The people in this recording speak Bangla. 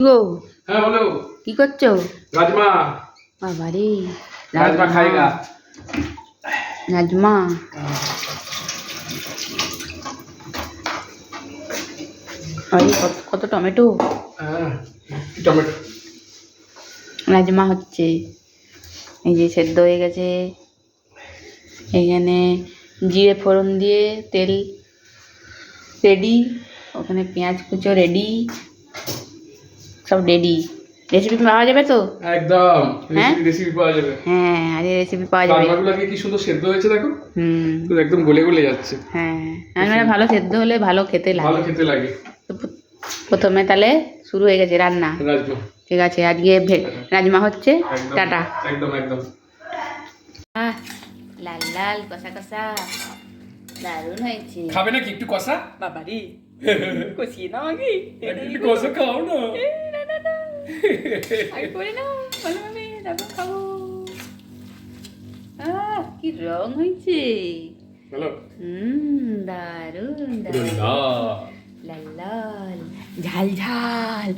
গো হ্যাঁ বলো। কি করছো? রাজমা। বাবারে, রাজমা খাইগা। রাজমা আরে কত টমেটো। হ্যাঁ, টমেটো। রাজমা হচ্ছে, এই যে সেদ্ধ হয়ে গেছে। এখানে জিরে ফোড়ন দিয়ে তেল রেডি, ওখানে পেঁয়াজ কুচো রেডি, সব রেডি। রেসিপি পাওয়া যাবে তো? একদম হ্যাঁ রেসিপি পাওয়া যাবে। হ্যাঁ, আরে রেসিপি পাওয়া যাবে। রাজমাগুলো আজকে কি সুন্দর সেদ্ধ হয়েছে দেখো। হুম, তো একদম গলে গলে যাচ্ছে। হ্যাঁ, রান্নাটা ভালো সেদ্ধ হলে ভালো খেতে ভালো লাগে। খেতে লাগে। তো প্রথমে তাহলে শুরু হয়ে গেছে রান্না। রাজমা। ঠিক আছে, আজকে রাজমা হচ্ছে। একদম টাটা। একদম একদম। আহ, লাল লাল কষা কষা দারুণ হয়েছে। খাবে নাকি একটু কষা? বাবারি, কষিয়ে নাও আগে। একটু কষা খাও না। না না না, আগে করে নাও ভালোভাবে, তারপর খাবো। কি রং হয়েছে। হ্যালো। দারুণ পুরো দারুণ, লাল। লাল লাল, ঝাল ঝাল।